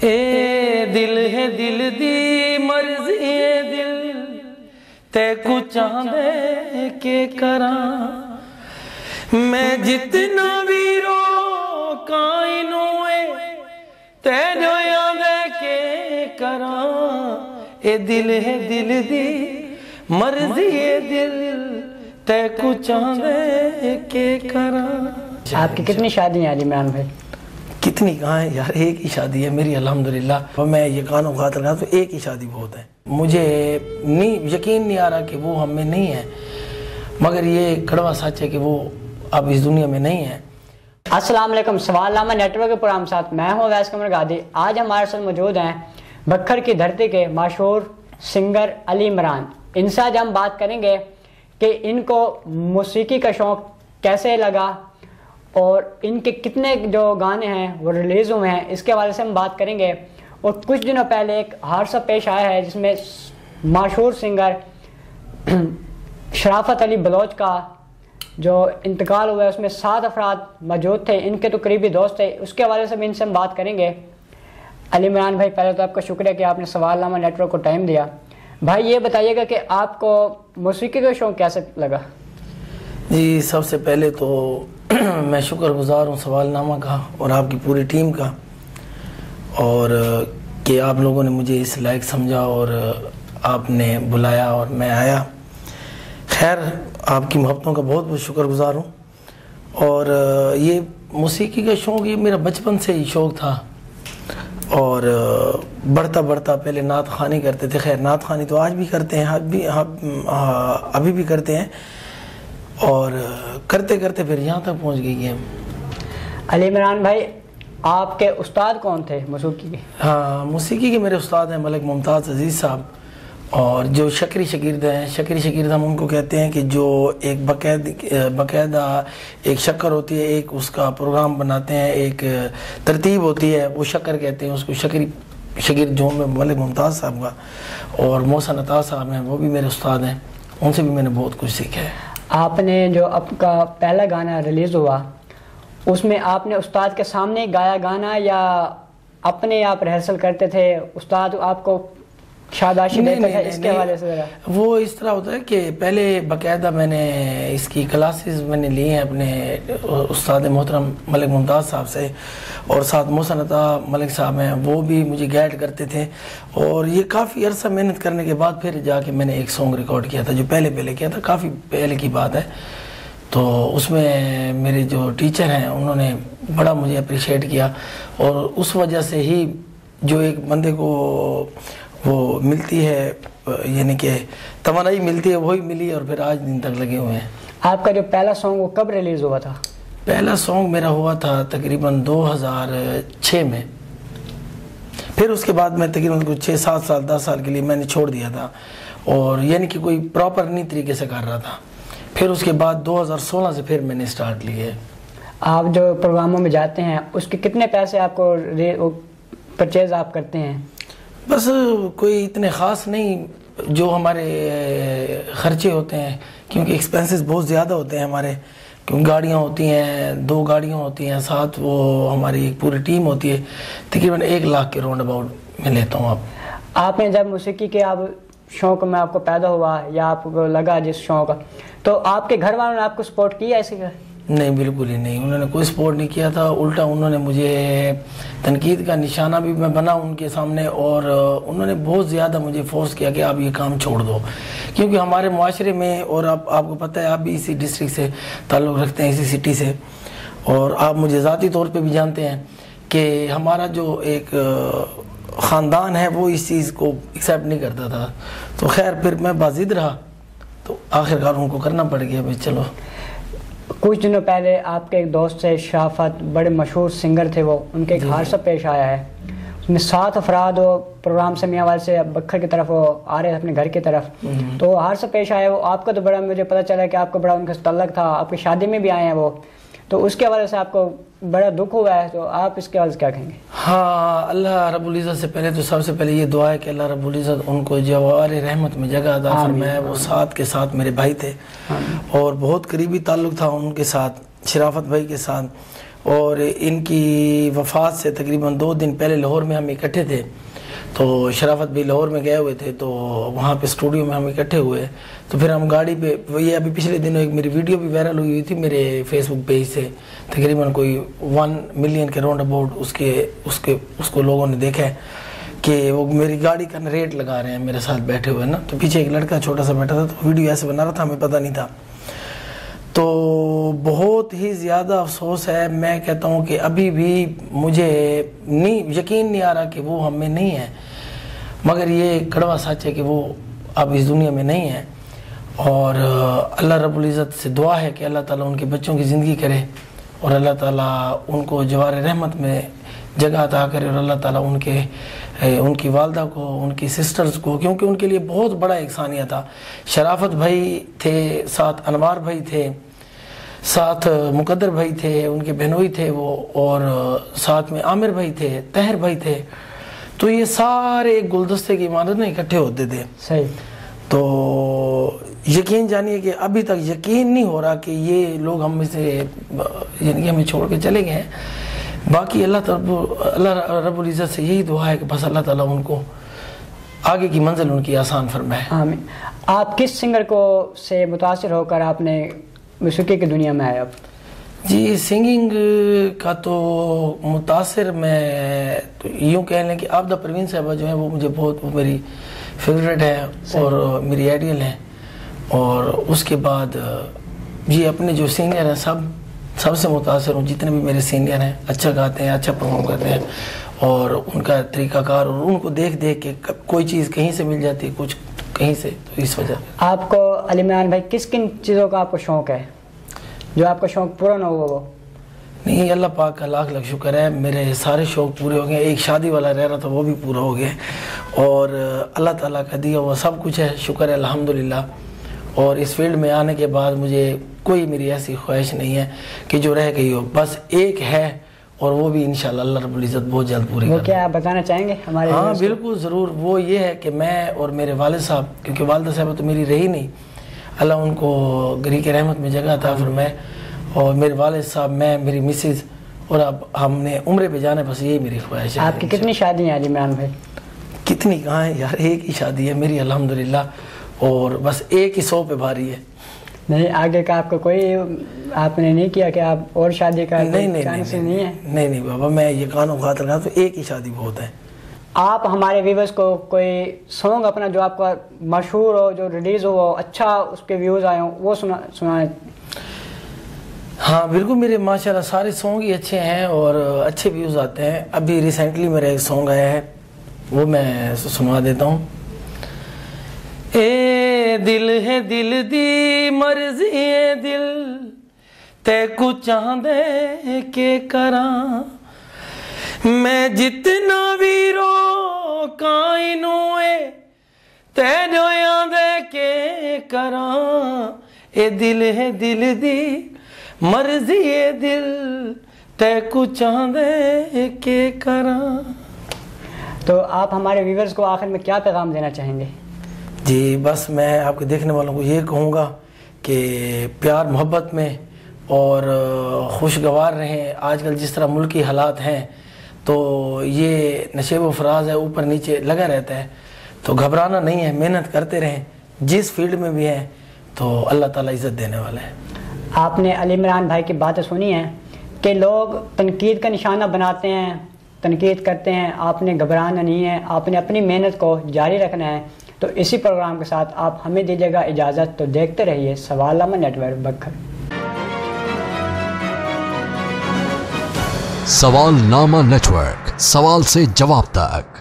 اے دل ہے دل دی مرضی اے دل تے کو چاہدے کے کراں میں جتنا بھی رو کائنوں تے جو یادے کے کراں اے دل ہے دل دی مرضی اے دل تے کو چاہدے کے کراں۔ آپ کی کتنی شادی ہیں علی عمران بھائی؟ کتنی کہاں ہے یار، ایک ہی شادی ہے میری الحمدللہ، اور میں یہ کانوں خاطر کہا تو ایک ہی شادی بہت ہے۔ مجھے یقین نہیں آ رہا کہ وہ ہم میں نہیں ہے، مگر یہ کڑوا سچ ہے کہ وہ اب اس دنیا میں نہیں ہے۔ السلام علیکم، سوال نامہ نیٹ ورک کے پروگرام ساتھ میں ہوں اویس قمر غادی۔ آج ہمارے ساتھ موجود ہیں بکھر کی دھرتی کے مشہور سنگر علی عمران۔ ان سے آج ہم بات کریں گے کہ ان کو موسیقی کا شوق کیسے لگا اور ان کے کتنے جو گانے ہیں وہ ریلیز ہوئے ہیں، اس کے حوالے سے ہم بات کریں گے۔ اور کچھ دنوں پہلے ایک حادثہ پیش آیا ہے جس میں مشہور سنگر شرافت علی بلوچ کا جو انتقال ہوا ہے، اس میں 7 افراد موجود تھے، ان کے تو قریبی دوست تھے، اس کے حوالے سے بھی ان سے ہم بات کریں گے۔ علی عمران بھائی، پہلے تو آپ کا شکریہ کہ آپ نے سوال نامہ نیٹ ورک کو ٹائم دیا۔ بھائی یہ بتائیے گا کہ آپ کو موسیقی کا شوق کیسے لگا؟ جی سب سے پہلے تو میں شکر گزار ہوں سوال نامہ کا اور آپ کی پوری ٹیم کا، اور کہ آپ لوگوں نے مجھے اس لائق سمجھا اور آپ نے بلایا اور میں آیا۔ خیر، آپ کی محبتوں کا بہت بہت شکر گزار ہوں۔ اور یہ موسیقی کا شوق یہ میرا بچپن سے ہی شوق تھا، اور بڑھتا بڑھتا پہلے نعت خوانی کرتے تھے۔ خیر نعت خوانی تو آج بھی کرتے ہیں، ابھی بھی کرتے ہیں، اور کرتے کرتے پھر یہاں تک پہنچ گئی ہے۔ علی عمران بھائی، آپ کے استاد کون تھے موسیقی کے؟ ہاں، موسیقی کے میرے استاد ہیں ملک ممتاز عزیز صاحب، اور جو شکری شگرد ہیں، شکری شگرد ہم ان کو کہتے ہیں کہ جو ایک باقاعدہ ایک شکر ہوتی ہے، ایک اس کا پروگرام بناتے ہیں، ایک ترتیب ہوتی ہے، وہ شکر کہتے ہیں اس کو، شکری شگرد جو میں ملک ممتاز صاحب کا، اور محسن عطا صاحب ہیں وہ بھی میرے استاد ہیں، ان سے بھی میں نے بہت کچھ سیکھا ہے۔ آپ نے جو آپ کا پہلا گانا ریلیز ہوا اس میں آپ نے استاد کے سامنے گایا گانا یا اپنے آپ ریہرسل کرتے تھے؟ استاد آپ کو شاباشی دیتے تھے؟ اس کے حوالے سے ذرا۔ وہ اس طرح ہوتا ہے کہ پہلے باقاعدہ میں نے اس کی کلاسز میں نے لی ہیں اپنے استاد محترم ملک ممتاز صاحب سے، اور ساتھ محسن عطا ملک صاحب ہیں، وہ بھی مجھے گائیڈ کرتے تھے، اور یہ کافی عرصہ محنت کرنے کے بعد پھر جا کے میں نے ایک سانگ ریکارڈ کیا تھا، جو پہلے کیا تھا، کافی پہلے کی بات ہے۔ تو اس میں میرے جو ٹیچر ہیں انہوں نے بڑا مجھے اپریشیٹ کیا، اور اس وجہ سے ہی جو ایک بندے کو وہ ملتی ہے، یعنی کہ توانائی ملتی ہے، وہی ملی، اور پھر آج دن تک لگے ہوئے ہیں۔ آپ کا جو پہلا سانگ وہ کب ریلیز ہوا تھا؟ پہلا سانگ میرا ہوا تھا تقریباً 2006 میں، پھر اس کے بعد میں تقریباً 6-7 سال 10 سال کے لیے میں نے چھوڑ دیا تھا، اور یعنی کہ کوئی پراپر نہیں طریقے سے کر رہا تھا۔ پھر اس کے بعد 2016 سے پھر میں نے سٹارٹ لی ہے۔ آپ جو پروگراموں میں جاتے ہیں اس کے کتنے پیسے آپ کو پرچیز آپ کرتے ہیں؟ بس کوئی اتنے خاص نہیں، جو ہمارے خرچے ہوتے ہیں، کیونکہ ایکسپینسز بہت زیادہ ہوتے ہیں ہمارے، کیونکہ گاڑیاں ہوتی ہیں، 2 گاڑیاں ہوتی ہیں، ساتھ وہ ہماری ایک پوری ٹیم ہوتی ہے، تقریباً 1 لاکھ کے راؤنڈ اباؤٹ میں لیتا ہوں۔ آپ نے جب موسیقی کے آپ شوق میں آپ کو پیدا ہوا یا آپ کو لگا جس شوق، تو آپ کے گھر والوں نے آپ کو سپورٹ کیا ایسے کا؟ نہیں، بالکل ہی نہیں، انہوں نے کوئی سپورٹ نہیں کیا تھا، الٹا انہوں نے مجھے تنقید کا نشانہ بھی میں بنا ان کے سامنے، اور انہوں نے بہت زیادہ مجھے فورس کیا کہ آپ یہ کام چھوڑ دو، کیونکہ ہمارے معاشرے میں، اور آپ کو پتہ ہے آپ بھی اسی ڈسٹرکٹ سے تعلق رکھتے ہیں، اسی سٹی سے، اور آپ مجھے ذاتی طور پہ بھی جانتے ہیں کہ ہمارا جو ایک خاندان ہے وہ اس چیز کو ایکسیپٹ نہیں کرتا تھا۔ تو خیر پھر میں باضد رہا، تو آخرکار ان کو کرنا پڑ گیا، بھائی چلو۔ کچھ دنوں پہلے آپ کے ایک دوست سے شرافت، بڑے مشہور سنگر تھے وہ، ان کے ایک حادثہ پیش آیا ہے، اس میں 7 افراد وہ پروگرام سے میاں والے سے بکھر کی طرف وہ آ رہے اپنے گھر کی طرف، تو حادثہ پیش آیا وہ آپ کا، تو بڑا مجھے پتہ چلا کہ آپ کو بڑا ان کا تعلق تھا، آپ کی شادی میں بھی آئے ہیں وہ، تو اس کے حوالے سے آپ کو بڑا دکھ ہوا ہے، تو آپ اس کے حوالے سے کیا کہیں گے؟ ہاں، اللہ رب العزت سے پہلے تو سب سے پہلے یہ دعا ہے کہ اللہ رب العزت ان کو جوار رحمت میں جگہ عطا فرمائے۔ وہ ساتھ کے ساتھ میرے بھائی تھے، اور بہت قریبی تعلق تھا ان کے ساتھ، شرافت بھائی کے ساتھ، اور ان کی وفات سے تقریباً 2 دن پہلے لاہور میں ہم اکٹھے تھے، تو شرافت بھی لاہور میں گئے ہوئے تھے، تو وہاں پہ اسٹوڈیو میں ہم اکٹھے ہوئے، تو پھر ہم گاڑی پہ، یہ ابھی پچھلے دنوں ایک میری ویڈیو بھی وائرل ہوئی تھی میرے فیس بک پیج سے، تقریباً کوئی 1 ملین کے راؤنڈ اباؤٹ اس کو لوگوں نے دیکھا ہے کہ وہ میری گاڑی کا ریٹ لگا رہے ہیں میرے ساتھ بیٹھے ہوئے نا، تو پیچھے ایک لڑکا چھوٹا سا بیٹھا تھا، تو ویڈیو ایسے بنا رہا تھا، ہمیں پتہ نہیں تھا۔ تو بہت ہی زیادہ افسوس ہے، میں کہتا ہوں کہ ابھی بھی مجھے یقین نہیں آ رہا کہ وہ ہم میں نہیں ہے، مگر یہ کڑوا سچ ہے کہ وہ اب اس دنیا میں نہیں ہے، اور اللہ رب العزت سے دعا ہے کہ اللہ تعالیٰ ان کے بچوں کی زندگی کرے، اور اللہ تعالیٰ ان کو جوار رحمت میں جگہ عطا کرے، اور اللہ تعالیٰ ان کی والدہ کو، ان کی سسٹرز کو، کیونکہ ان کے لیے بہت بڑا احسانیہ تھا۔ شرافت بھائی تھے، ساتھ انوار بھائی تھے، ساتھ مقدر بھائی تھے، ان کے بہنوئی تھے وہ، اور ساتھ میں عامر بھائی تھے، طاہر بھائی تھے، تو یہ سارے ایک گلدستے کی عمارت میں اکٹھے ہوتے تھے۔ صحیح۔ تو یقین جانیے کہ ابھی تک یقین نہیں ہو رہا کہ یہ لوگ ہم میں سے یعنی ہمیں چھوڑ کے چلے گئے ہیں۔ باقی اللہ رب العزت سے یہی دعا ہے کہ بس اللہ تعالیٰ ان کو آگے کی منزل ان کی آسان فرمائے۔ آمین۔ آپ کس سنگر کو سے متاثر ہو کر آپ نے موسیقی کی دنیا میں آئے اب؟ جی سنگنگ کا تو متاثر میں تو یوں کہہ لیں کہ عابدہ پروین صاحبہ جو ہیں وہ مجھے بہت، وہ میری فیوریٹ ہے اور میری آئیڈیل ہیں، اور اس کے بعد جی اپنے جو سینئر ہیں سب سے متاثر ہوں، جتنے بھی میرے سینئر ہیں اچھا گاتے ہیں، اچھا پرفارم کرتے ہیں، اور ان کا طریقہ کار، اور ان کو دیکھ کے کوئی چیز کہیں سے مل جاتی ہے، کچھ کہیں سے، تو اس وجہ آپ کو علی عمران بھائی کن چیزوں کا آپ کو شوق ہے جو آپ کا شوق پورا نہ ہوا؟ وہ نہیں، اللہ پاک کا لاکھ لاکھ شکر ہے، میرے سارے شوق پورے ہو گئے، ایک شادی والا رہ رہا تھا وہ بھی پورا ہو گیا، اور اللہ تعالیٰ کا دیا ہوا سب کچھ ہے، شکر ہے الحمدللہ۔ اور اس فیلڈ میں آنے کے بعد مجھے کوئی میری ایسی خواہش نہیں ہے کہ جو رہ گئی ہو، بس ایک ہے، اور وہ بھی انشاءاللہ اللہ رب العزت بہت جلد پوری وہ کیا آپ بتانا چاہیں گے ہمارے؟ ہاں بالکل ضرور، وہ یہ ہے کہ میں اور میرے والد صاحب، کیونکہ والدہ صاحبہ تو میری رہی نہیں، اللہ ان کو گری کے رحمت میں جگہ عطا فرمائے، اور میرے والد صاحب، میں، میری مسز، اور اب ہم نے عمرے پہ جانا ہے، بس یہی میری خواہش ہے۔ آپ کی کتنی شادی ہیں علی عمران بھائی؟ کتنی کہاں ہے یار، ایک ہی شادی ہے میری الحمدللہ، اور بس ایک ہی 100 پہ بھاری ہے۔ نہیں آگے کا آپ کو کوئی آپ نے نہیں کیا کہ آپ اور شادی کا چانس نہیں ہے؟ نہیں بابا، میں یہ کانوں خاطر کہا تو ایک ہی شادی بہت ہے۔ آپ ہمارے ویورز کو کوئی سانگ اپنا جو آپ کا مشہور ہو، جو ریلیز ہو، اچھا اس کے ویوز آئے ہوں، وہ سنائیں۔ ہاں بالکل، میرے ماشاءاللہ سارے سانگ ہی اچھے ہیں اور اچھے ویوز آتے ہیں۔ ابھی ریسنٹلی میرا ایک سانگ آیا ہے، وہ میں سنوا دیتا ہوں۔ اے دل ہے دل دی مرضی ہے دل تے کو چاہدے کے کراں، میں جتنا بھی رو کائنوں اے تے جو آندے کے کراں، اے دل ہے دل دی مرضی ہے دل تے کو چاہدے کے کراں۔ تو آپ ہمارے ویورز کو آخر میں کیا پیغام دینا چاہیں گے؟ جی بس میں آپ کے دیکھنے والوں کو یہ کہوں گا کہ پیار محبت میں اور خوشگوار رہیں۔ آج کل جس طرح ملکی حالات ہیں تو یہ نشیب و فراز ہے، اوپر نیچے لگا رہتا ہے، تو گھبرانا نہیں ہے، محنت کرتے رہیں، جس فیلڈ میں بھی ہیں تو اللہ تعالیٰ عزت دینے والا ہے۔ آپ نے علی عمران بھائی کی باتیں سنی ہیں کہ لوگ تنقید کا نشانہ بناتے ہیں، تنقید کرتے ہیں، آپ نے گھبرانا نہیں ہے، آپ نے اپنی محنت کو جاری رکھنا ہے۔ تو اسی پروگرام کے ساتھ آپ ہمیں دیجیے گا اجازت، تو دیکھتے رہیے سوال نامہ نیٹ ورک بکھر۔ سوال نامہ نیٹ ورک، سوال سے جواب تک۔